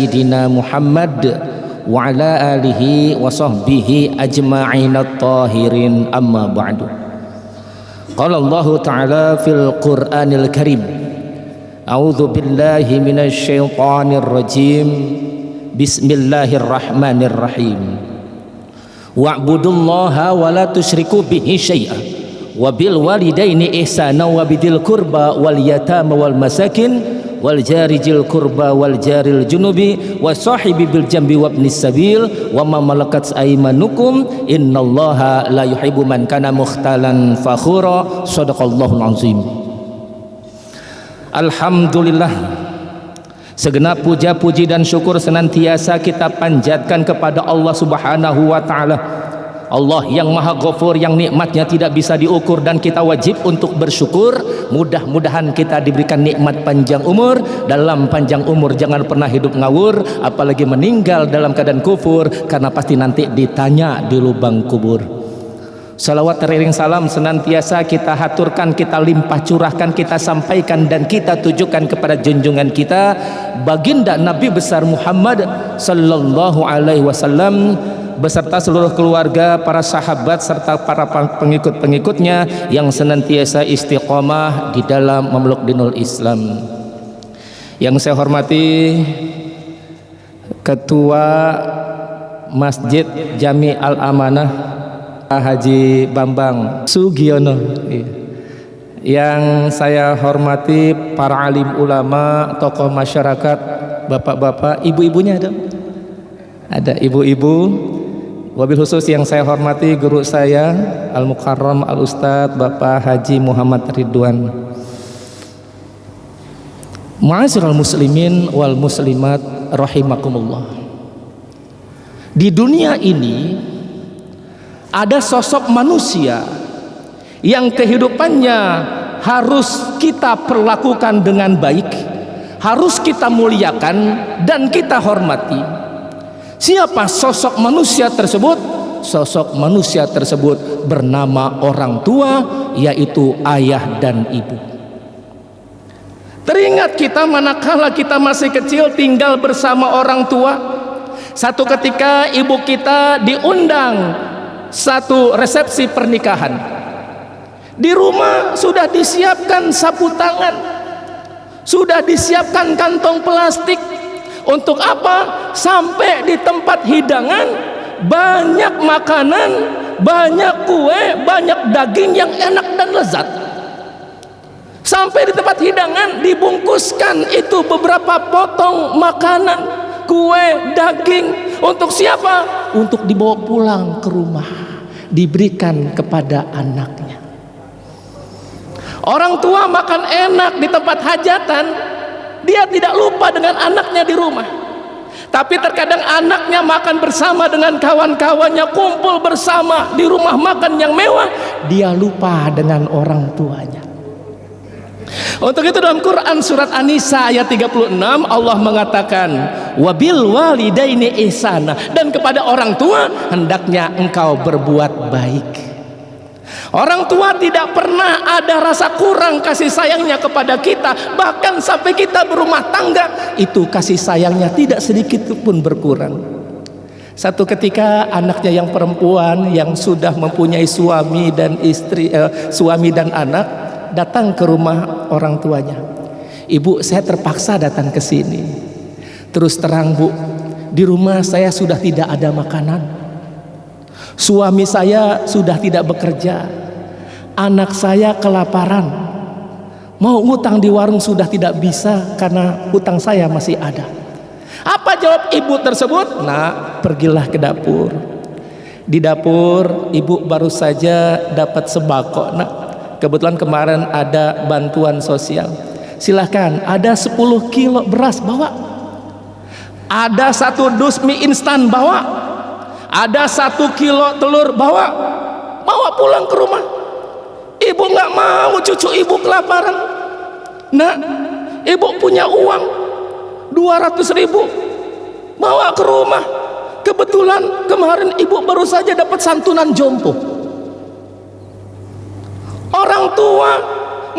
sayyidina Muhammad wa ala alihi wa sahbihi ajma'in at-tahirin, amma ba'du. Qala Allah ta'ala fil Qur'anil Karim, a'udzu billahi minasy syaithanir rajim, bismillahirrahmanirrahim. Wa'budullaha wa la tusyriku bihi syai'a wa bil walidaini ihsana wa bidil qurba wal yatama wal masakin wal jari jil qurba wal jaril junubi wa sahibi bil jambi wabnis sabil wa ma malakat aymanukum innallaha la yuhibbu man kana mukhtalan fakhura. Shadaqallahul azim. Alhamdulillah, segenap puja puji dan syukur senantiasa kita panjatkan kepada Allah Subhanahu wa taala, Allah yang maha ghafur, yang nikmatnya tidak bisa diukur dan kita wajib untuk bersyukur. Mudah-mudahan kita diberikan nikmat panjang umur. Dalam panjang umur jangan pernah hidup ngawur, apalagi meninggal dalam keadaan kufur, karena pasti nanti ditanya di lubang kubur. Salawat teriring salam senantiasa kita haturkan, kita limpah curahkan, kita sampaikan dan kita tujukan kepada junjungan kita baginda Nabi besar Muhammad sallallahu alaihi wasallam beserta seluruh keluarga, para sahabat serta para pengikut-pengikutnya yang senantiasa istiqomah di dalam memeluk dinul Islam. Yang saya hormati Ketua Masjid Jami Al Amanah Haji Bambang Sugiono, yang saya hormati para alim ulama, tokoh masyarakat, bapak-bapak, ibu-ibunya ada ibu-ibu. Wabil khusus yang saya hormati guru saya Al-Mukarram Al-Ustadz Bapak Haji Muhammad Ridwan. Ma'asyiral muslimin wal muslimat rahimakumullah. Di dunia ini ada sosok manusia yang kehidupannya harus kita perlakukan dengan baik, harus kita muliakan dan kita hormati. Siapa sosok manusia tersebut? Sosok manusia tersebut bernama orang tua, yaitu ayah dan ibu. Teringat kita manakala kita masih kecil tinggal bersama orang tua. Satu ketika ibu kita diundang satu resepsi pernikahan. Di rumah sudah disiapkan sapu tangan, sudah disiapkan kantong plastik. Untuk apa? Sampai di tempat hidangan banyak makanan, banyak kue, banyak daging yang enak dan lezat. Sampai di tempat hidangan dibungkuskan itu beberapa potong makanan, kue, daging. Untuk siapa? Untuk dibawa pulang ke rumah, diberikan kepada anaknya. Orang tua makan enak di tempat hajatan, dia tidak lupa dengan anaknya di rumah. Tapi terkadang anaknya makan bersama dengan kawan-kawannya, kumpul bersama di rumah makan yang mewah, dia lupa dengan orang tuanya. Untuk itu dalam Quran surat An-Nisa ayat 36 Allah mengatakan wabil walidaini ihsana, dan kepada orang tua hendaknya engkau berbuat baik. Orang tua tidak pernah ada rasa kurang kasih sayangnya kepada kita, bahkan sampai kita berumah tangga itu kasih sayangnya tidak sedikit pun berkurang. Satu ketika anaknya yang perempuan yang sudah mempunyai suami dan istri, suami dan anak datang ke rumah orang tuanya. Ibu, saya terpaksa datang ke sini. Terus terang bu, di rumah saya sudah tidak ada makanan. Suami saya sudah tidak bekerja. Anak saya kelaparan, mau ngutang di warung sudah tidak bisa karena hutang saya masih ada. Apa jawab ibu tersebut? Nah, pergilah ke dapur. Di dapur ibu baru saja dapat sembako. Nah, kebetulan kemarin ada bantuan sosial. Silahkan, ada 10 kilo beras bawa, ada 1 dus mie instan bawa, ada 1 kilo telur bawa pulang ke rumah. Ibu nggak mau cucu ibu kelaparan. Nah, ibu punya uang 200.000, bawa ke rumah. Kebetulan kemarin ibu baru saja dapat santunan jompo. Orang tua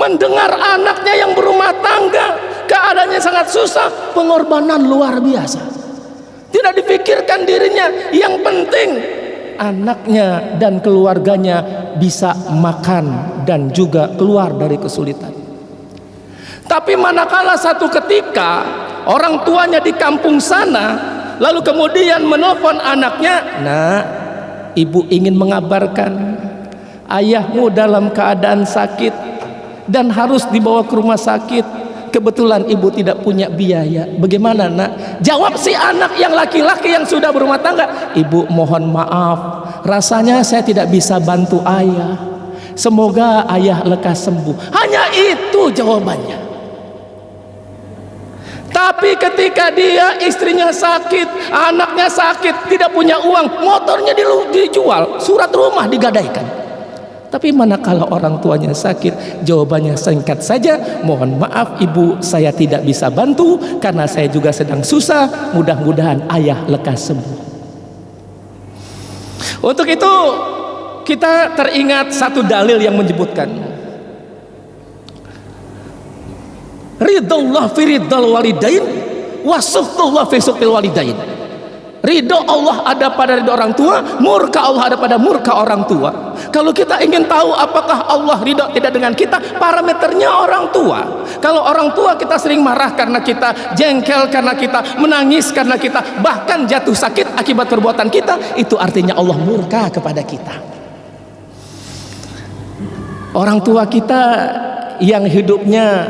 mendengar anaknya yang berumah tangga keadaannya sangat susah, pengorbanan luar biasa. Tidak dipikirkan dirinya, yang penting anaknya dan keluarganya bisa makan dan juga keluar dari kesulitan. Tapi manakala satu ketika orang tuanya di kampung sana, lalu kemudian menelpon anaknya, "Nak, ibu ingin mengabarkan ayahmu dalam keadaan sakit dan harus dibawa ke rumah sakit. Kebetulan ibu tidak punya biaya. Bagaimana, Nak?" Jawab si anak yang laki-laki yang sudah berumah tangga, "Ibu mohon maaf, rasanya saya tidak bisa bantu ayah. Semoga ayah lekas sembuh." Hanya itu jawabannya. Tapi ketika dia, istrinya sakit, anaknya sakit, tidak punya uang, motornya dijual, surat rumah digadaikan. Tapi manakala orang tuanya sakit, jawabannya singkat saja, "Mohon maaf ibu, saya tidak bisa bantu karena saya juga sedang susah, mudah-mudahan ayah lekas sembuh." Untuk itu kita teringat satu dalil yang menyebutkan ridallah fi ridal walidain wa suhtullah fi suhtil walidain. Ridho Allah ada pada ridho orang tua, murka Allah ada pada murka orang tua. Kalau kita ingin tahu apakah Allah ridho tidak dengan kita, parameternya orang tua. Kalau orang tua kita sering marah karena kita, jengkel karena kita, menangis karena kita, bahkan jatuh sakit akibat perbuatan kita, itu artinya Allah murka kepada kita. Orang tua kita yang hidupnya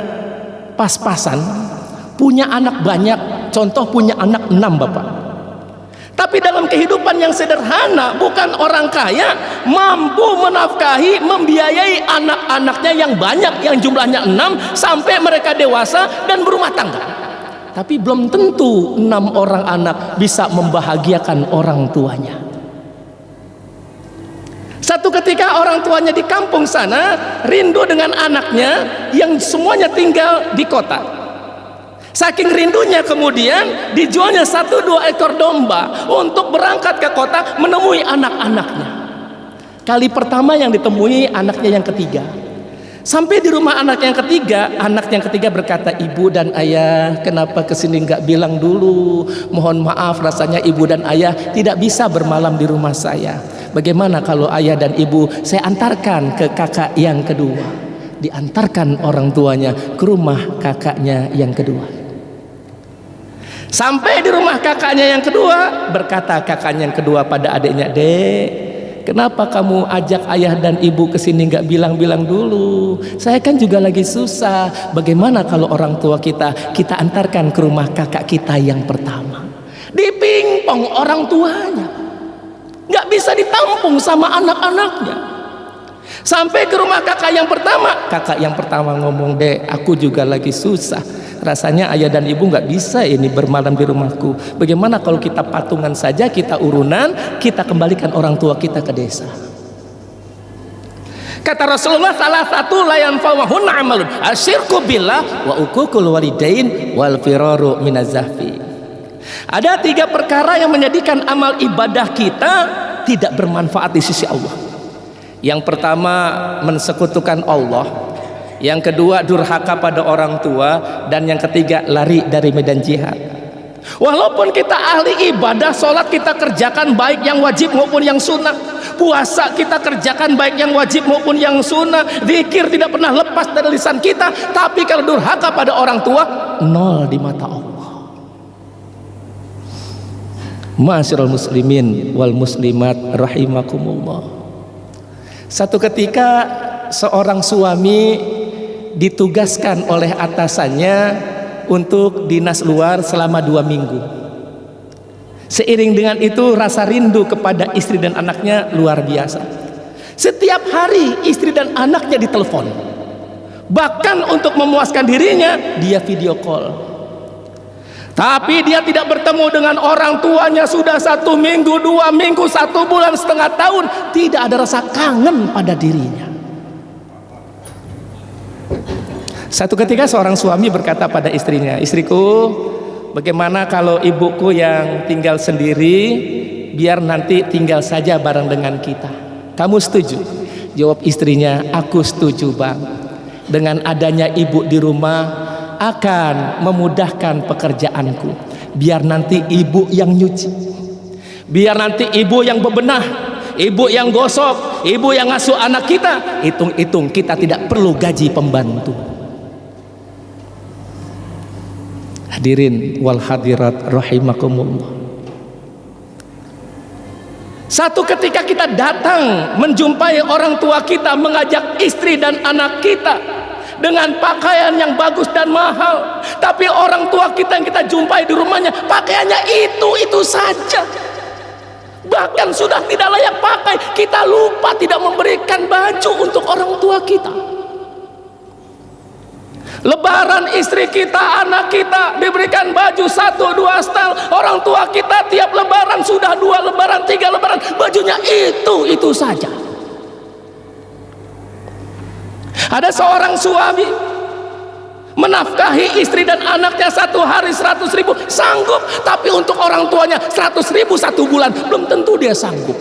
pas-pasan, punya anak banyak, contoh punya anak 6 bapak. Tapi dalam kehidupan yang sederhana, bukan orang kaya, mampu menafkahi, membiayai anak-anaknya yang banyak, yang jumlahnya 6 sampai mereka dewasa dan berumah tangga. Tapi belum tentu 6 orang anak bisa membahagiakan orang tuanya. Satu ketika orang tuanya di kampung sana rindu dengan anaknya yang semuanya tinggal di kota. Saking rindunya kemudian dijualnya 1-2 ekor domba untuk berangkat ke kota menemui anak-anaknya. Kali pertama yang ditemui anaknya yang ketiga. Sampai di rumah anak yang ketiga berkata, "Ibu dan ayah, kenapa kesini nggak bilang dulu? Mohon maaf, rasanya ibu dan ayah tidak bisa bermalam di rumah saya. Bagaimana kalau ayah dan ibu saya antarkan ke kakak yang kedua?" Diantarkan orang tuanya ke rumah kakaknya yang kedua. Sampai di rumah kakaknya yang kedua, berkata kakaknya yang kedua pada adiknya, "Dek, kenapa kamu ajak ayah dan ibu ke sini nggak bilang-bilang dulu? Saya kan juga lagi susah. Bagaimana kalau orang tua kita antarkan ke rumah kakak kita yang pertama?" Dipingpong orang tuanya, nggak bisa ditampung sama anak-anaknya. Sampai ke rumah kakak yang pertama ngomong, "Dek, aku juga lagi susah. Rasanya ayah dan ibu nggak bisa ini bermalam di rumahku. Bagaimana kalau kita patungan saja, kita urunan, kita kembalikan orang tua kita ke desa." Kata Rasulullah, salah satu layan fawahun amalun asyirku billah wa uququl walidain wal firaru minazzafi. Ada 3 perkara yang menjadikan amal ibadah kita tidak bermanfaat di sisi Allah. Yang pertama, mensekutukan Allah. Yang kedua, durhaka pada orang tua. Dan yang ketiga, lari dari medan jihad. Walaupun kita ahli ibadah, sholat kita kerjakan baik yang wajib maupun yang sunnah, puasa kita kerjakan baik yang wajib maupun yang sunnah, zikir tidak pernah lepas dari lisan kita, tapi kalau durhaka pada orang tua, 0 di mata Allah. Ma'asyiral muslimin wal muslimat rahimakumullah. Satu ketika seorang suami ditugaskan oleh atasannya untuk dinas luar selama 2 minggu. Seiring dengan itu rasa rindu kepada istri dan anaknya luar biasa. Setiap hari istri dan anaknya ditelepon. Bahkan untuk memuaskan dirinya, dia video call. Tapi dia tidak bertemu dengan orang tuanya sudah 1 minggu, 2 minggu, 1 bulan, setengah tahun. Tidak ada rasa kangen pada dirinya. Satu ketika seorang suami berkata pada istrinya, "Istriku, bagaimana kalau ibuku yang tinggal sendiri, biar nanti tinggal saja bareng dengan kita. Kamu setuju?" Jawab istrinya, "Aku setuju, Bang. Dengan adanya ibu di rumah akan memudahkan pekerjaanku. biar nanti ibu yang nyuci, biar nanti ibu yang bebenah, ibu yang gosok, ibu yang ngasuh anak kita. Hitung-hitung kita tidak perlu gaji pembantu. Hadirin wal hadirat rahimakumullah. Satu ketika kita datang menjumpai orang tua kita, mengajak istri dan anak kita dengan pakaian yang bagus dan mahal, tapi orang tua kita yang kita jumpai di rumahnya pakaiannya itu saja, bahkan sudah tidak layak pakai. Kita lupa tidak memberikan baju untuk orang tua kita. Lebaran istri kita, anak kita diberikan baju 1-2 setel. Orang tua kita tiap lebaran sudah 2 lebaran, 3 lebaran, bajunya itu saja. Ada seorang suami menafkahi istri dan anaknya 1 hari 100.000 sanggup, tapi untuk orang tuanya 100.000 1 bulan belum tentu dia sanggup.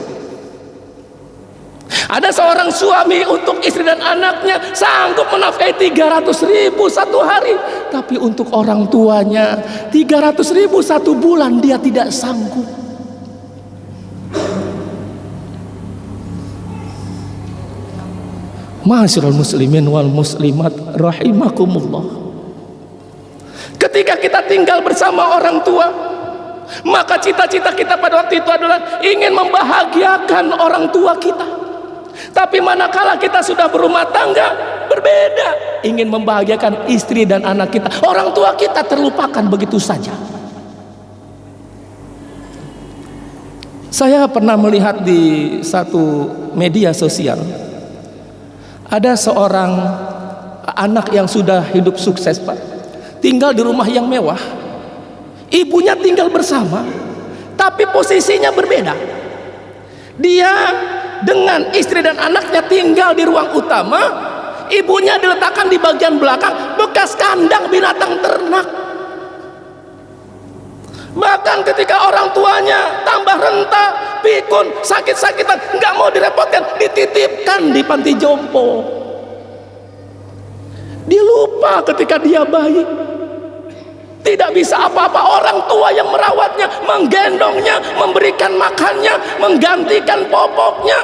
Ada seorang suami untuk istri dan anaknya sanggup menafkahi 300.000 1 hari, tapi untuk orang tuanya 300.000 1 bulan dia tidak sanggup. Ma'asyiral muslimin wal muslimat rahimakumullah. Ketika kita tinggal bersama orang tua, maka cita-cita kita pada waktu itu adalah ingin membahagiakan orang tua kita. Tapi manakala kita sudah berumah tangga, berbeda, ingin membahagiakan istri dan anak kita, orang tua kita terlupakan begitu saja. Saya pernah melihat di satu media sosial, ada seorang anak yang sudah hidup sukses, Pak, tinggal di rumah yang mewah, ibunya tinggal bersama, tapi posisinya berbeda. Dia dengan istri dan anaknya tinggal di ruang utama, ibunya diletakkan di bagian belakang, bekas kandang binatang ternak. Bahkan ketika orang tuanya tambah renta, pikun, sakit-sakitan, nggak mau direpotkan, dititipkan di panti jompo. Dia lupa ketika dia bayi, tidak bisa apa-apa, orang tua yang merawatnya, menggendongnya, memberikan makannya, menggantikan popoknya.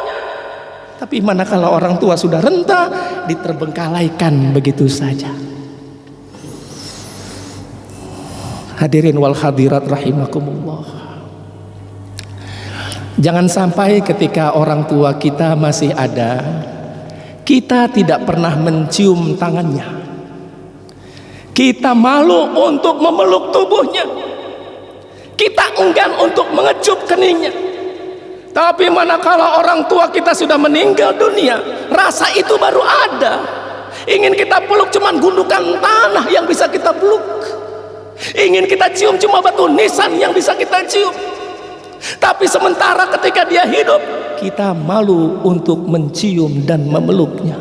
Tapi manakala orang tua sudah renta, diterbengkalaikan begitu saja. Hadirin wal hadirat rahimakumullah. Jangan sampai ketika orang tua kita masih ada, kita tidak pernah mencium tangannya. Kita malu untuk memeluk tubuhnya, kita enggan untuk mengecup keningnya. Tapi manakala orang tua kita sudah meninggal dunia, rasa itu baru ada. Ingin kita peluk cuman gundukan tanah yang bisa kita peluk, ingin kita cium cuma batu nisan yang bisa kita cium. Tapi sementara ketika dia hidup, kita malu untuk mencium dan memeluknya.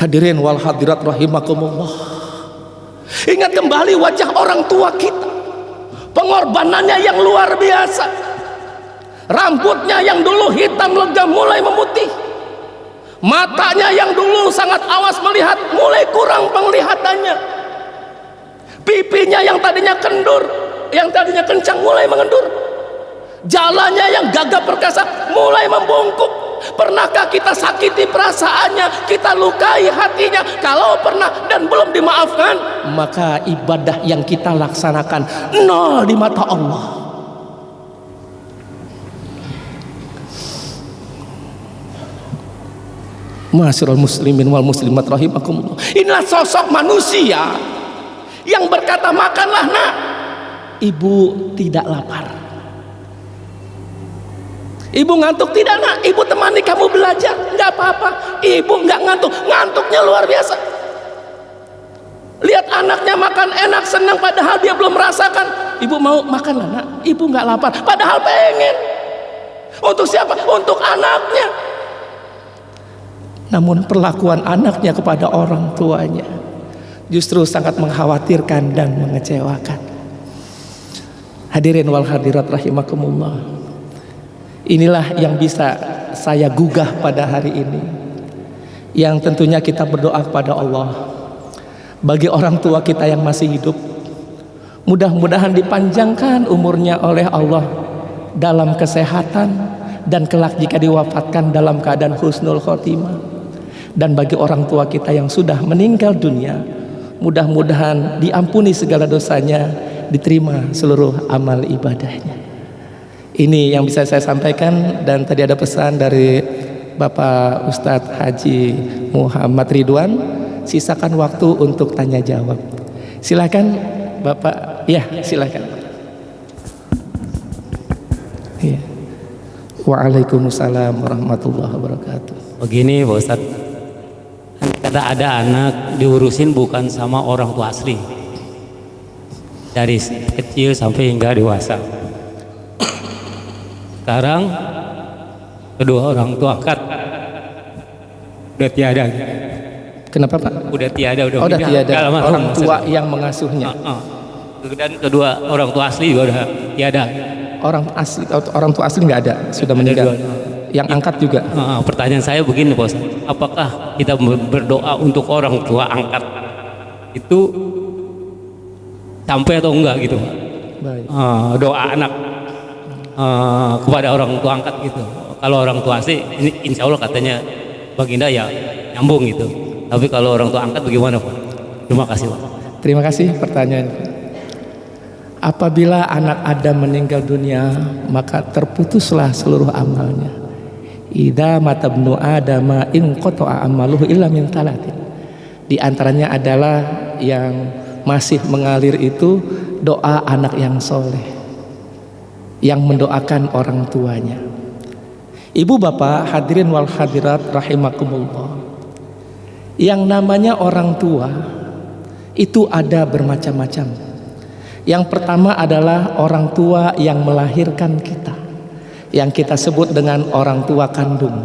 Hadirin wal hadirat rahimakumullah. Ingat kembali wajah orang tua kita, pengorbanannya yang luar biasa. Rambutnya yang dulu hitam legam mulai memutih, matanya yang dulu sangat awas melihat mulai kurang penglihatannya, pipinya yang tadinya kendur, yang tadinya kencang mulai mengendur, jalannya yang gagah perkasa mulai membungkuk. Pernahkah kita sakiti perasaannya, kita lukai hatinya? Kalau pernah dan belum dimaafkan, maka ibadah yang kita laksanakan nol di mata Allah. Ma'asyiral muslimin wal muslimat rahimakumullah. Inilah sosok manusia yang berkata, makanlah nak, ibu tidak lapar. Ibu ngantuk tidak nak, ibu temani kamu belajar, nggak apa-apa. Ibu nggak ngantuk, ngantuknya luar biasa. Lihat anaknya makan enak, senang, padahal dia belum merasakan. Ibu mau makan lah nak, ibu nggak lapar, padahal pengen. Untuk siapa? Untuk anaknya. Namun perlakuan anaknya kepada orang tuanya justru sangat mengkhawatirkan dan mengecewakan. Hadirin wal hadirat rahimakumullah. Inilah yang bisa saya gugah pada hari ini, yang tentunya kita berdoa kepada Allah bagi orang tua kita yang masih hidup, Mudah-mudahan dipanjangkan umurnya oleh Allah dalam kesehatan, dan kelak jika diwafatkan dalam keadaan husnul khotimah. Dan bagi orang tua kita yang sudah meninggal dunia, mudah-mudahan diampuni segala dosanya, diterima seluruh amal ibadahnya. Ini yang bisa saya sampaikan. Dan tadi ada pesan dari Bapak Ustadz Haji Muhammad Ridwan, sisakan waktu untuk tanya jawab. Silakan Bapak. Ya, silakan. Ya. Waalaikumsalam warahmatullahi wabarakatuh. Begini Pak Ustadz, kadang ada anak diurusin bukan sama orang tua asli, dari kecil sampai hingga dewasa. Sekarang kedua orang tua angkat udah tiada. Kenapa Pak? Udah tiada, udah tiada orang tua yang mengasuhnya. Dan kedua orang tua asli juga udah tiada. Orang tua asli nggak ada, sudah meninggal. Yang angkat juga. Pertanyaan saya begini Bos, apakah kita berdoa untuk orang tua angkat itu sampai atau enggak gitu? Baik. Doa anak kepada orang tua angkat gitu. Kalau orang tua asli, ini insya Allah katanya baginda ya nyambung gitu. Tapi kalau orang tua angkat bagaimana Pak? Terima kasih Pak. Terima kasih pertanyaan. Apabila anak Adam meninggal dunia, maka terputuslah seluruh amalnya. Idza matabnu adama in qata'a amaluhu illa min talatin. Di antaranya adalah yang masih mengalir itu doa anak yang soleh, yang mendoakan orang tuanya. Ibu bapak hadirin wal hadirat rahimakumullah, yang namanya orang tua itu ada bermacam-macam. Yang pertama adalah orang tua yang melahirkan kita, yang kita sebut dengan orang tua kandung.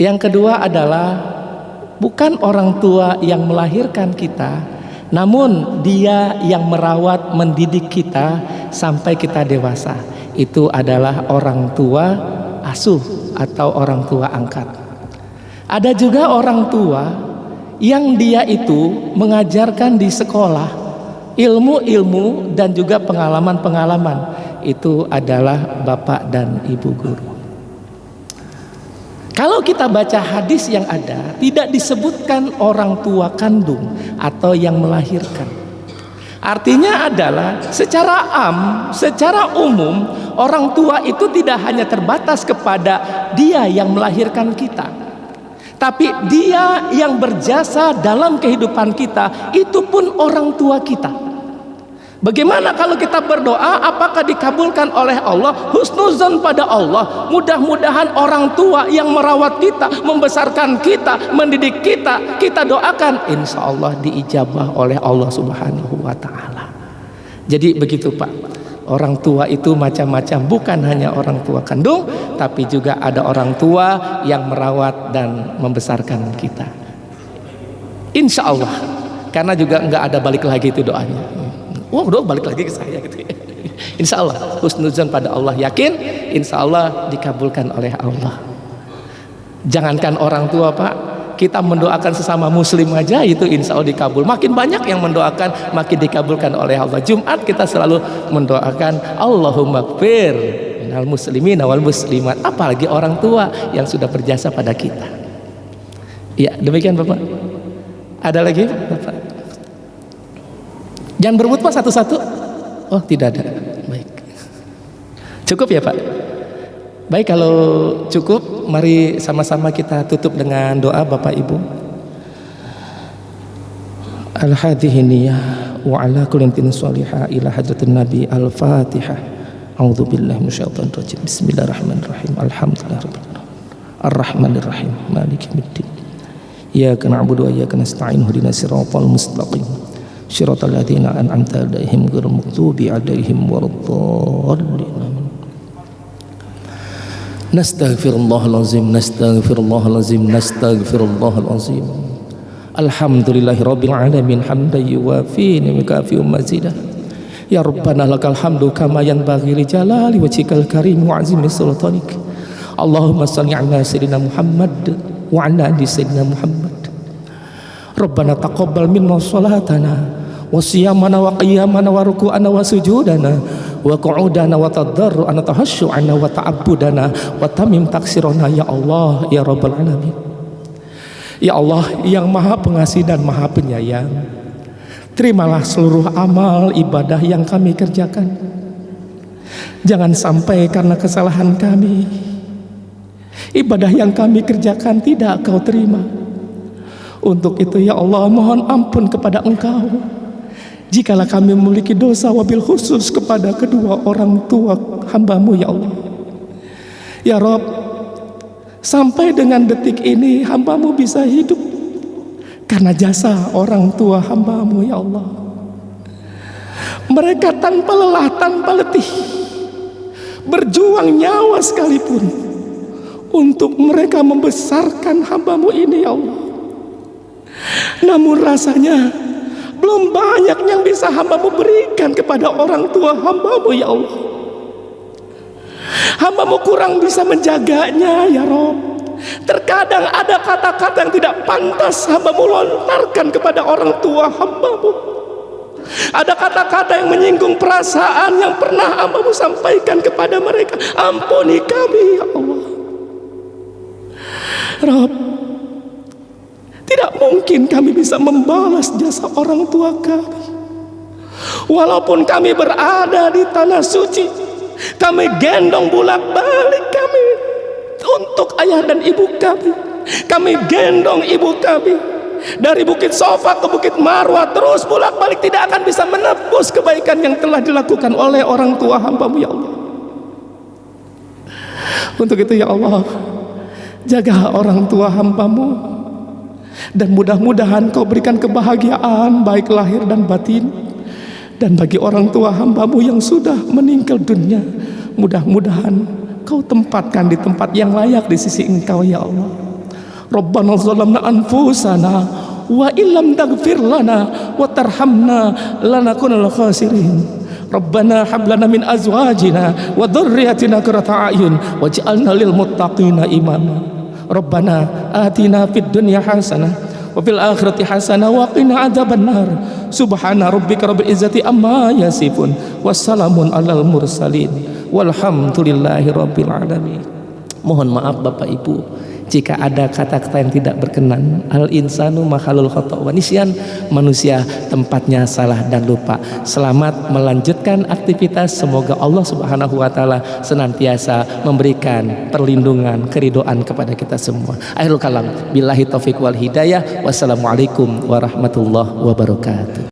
Yang kedua adalah bukan orang tua yang melahirkan kita, namun dia yang merawat mendidik kita sampai kita dewasa. Itu adalah orang tua asuh atau orang tua angkat. Ada juga orang tua yang dia itu mengajarkan di sekolah ilmu-ilmu dan juga pengalaman-pengalaman. Itu adalah bapak dan ibu guru. Kalau kita baca hadis yang ada, tidak disebutkan orang tua kandung atau yang melahirkan. Artinya adalah secara umum orang tua itu tidak hanya terbatas kepada dia yang melahirkan kita, tapi dia yang berjasa dalam kehidupan kita, itu pun orang tua kita. Bagaimana kalau kita berdoa, apakah dikabulkan oleh Allah? Husnuzon pada Allah. Mudah-mudahan orang tua yang merawat kita, membesarkan kita, mendidik kita, kita doakan, insya Allah diijabah oleh Allah Subhanahu wa Ta'ala. Jadi begitu Pak, orang tua itu macam-macam, bukan hanya orang tua kandung, tapi juga ada orang tua yang merawat dan membesarkan kita. Insya Allah, karena juga nggak ada balik lagi itu doanya. Wah, doa balik lagi ke saya gitu ya. Insya Allah husnuzon pada Allah, yakin insya Allah dikabulkan oleh Allah. Jangankan orang tua Pak, kita mendoakan sesama muslim aja itu insya Allah dikabul. Makin banyak yang mendoakan, makin dikabulkan oleh Allah. Jumat kita selalu mendoakan Allahumma gfir minal muslimin wal muslimat. Apalagi orang tua yang sudah berjasa pada kita. Ya demikian Bapak. Ada lagi Bapak? Jangan berebut Pak satu-satu. Oh tidak ada. Baik. Cukup ya Pak? Baik, kalau cukup mari sama-sama kita tutup dengan doa Bapak Ibu. Al-hadhihi niyah wa ala kulli tin shalihah ila hadratin nabi al-fatihah. A'udzu billahi minasyaitonir rajim. Bismillahirrahmanirrahim. Alhamdulillahirabbil alamin. Arrahmanirrahim. Maliki yaumiddin. Iyyaka na'budu wa iyyaka nasta'in. Ihdinas siratal mustaqim. Shiratal ladzina an'amta 'alaihim ghairil maghdubi 'alaihim waladdallin. Nastaghfirullahalazim, nastaghfirullahalazim, nastaghfirullahalazim. Alhamdulillahirabbil alamin hamdan yuwafi ni'maka mazidah. Ya Rabbana lakal hamdu kama yanbaghi li jalali wajhikal karim wa 'azimi sultanik. Allahumma shalli 'ala sayyidina Muhammad wa 'ala ali sayyidina Muhammad. Rabbana taqabbal minna shalatana wa siyamana wa qiyamana wa ruku'ana wa sujudana wa qu'udana wa tadarru'ana tahassyu'ana wa ta'abbudana wa tamim taksirana ya Allah ya Rabbal Alamin. Ya Allah yang maha pengasih dan maha penyayang, terimalah seluruh amal ibadah yang kami kerjakan. Jangan sampai karena kesalahan kami ibadah yang kami kerjakan tidak Kau terima. Untuk itu ya Allah, mohon ampun kepada Engkau jikalau kami memiliki dosa, wabil khusus kepada kedua orang tua hamba-Mu ya Allah. Ya Rabb, sampai dengan detik ini hamba-Mu bisa hidup karena jasa orang tua hamba-Mu ya Allah. Mereka tanpa lelah, tanpa letih, berjuang nyawa sekalipun untuk mereka membesarkan hamba-Mu ini ya Allah. Namun rasanya belum banyak yang bisa hamba-Mu berikan kepada orang tua hamba-Mu ya Allah. Hamba-Mu kurang bisa menjaganya ya Rob. Terkadang ada kata-kata yang tidak pantas hamba-Mu lontarkan kepada orang tua hamba-Mu. Ada kata-kata yang menyinggung perasaan yang pernah hamba-Mu sampaikan kepada mereka. Ampuni kami ya Allah. Rob, tidak mungkin kami bisa membalas jasa orang tua kami. Walaupun kami berada di tanah suci, kami gendong bolak-balik kami untuk ayah dan ibu kami. Kami gendong ibu kami dari Bukit Sofa ke Bukit Marwah, terus bolak-balik, tidak akan bisa menebus kebaikan yang telah dilakukan oleh orang tua hamba-Mu ya Allah. Untuk itu ya Allah, jaga orang tua hamba-Mu, dan mudah-mudahan Kau berikan kebahagiaan baik lahir dan batin. Dan bagi orang tua hamba-Mu yang sudah meninggal dunia, mudah-mudahan Kau tempatkan di tempat yang layak di sisi Engkau ya Allah. Rabbana zalamna anfusana wa illam taghfir lana wa tarhamna lanakunal khasirin. Rabbana hab lana min azwajina wa dhurriyyatina qurrata a'yun waj'alna lil muttaqina imama. Rabbana atina fid dunya hasanah wa fil akhirati hasanah wa qina adzabannar. Subhana rabbika rabbil izzati amma yasifun wassalamun alal mursalin walhamdulillahi rabbil alamin. Mohon maaf Bapak Ibu jika ada kata-kata yang tidak berkenan. Al insanu makhlul khata' wa nisyan, manusia tempatnya salah dan lupa. Selamat melanjutkan aktivitas. Semoga Allah Subhanahu wa taala senantiasa memberikan perlindungan, keridhaan kepada kita semua. Akhirul kalam, billahi taufiq wal hidayah. Wassalamualaikum warahmatullahi wabarakatuh.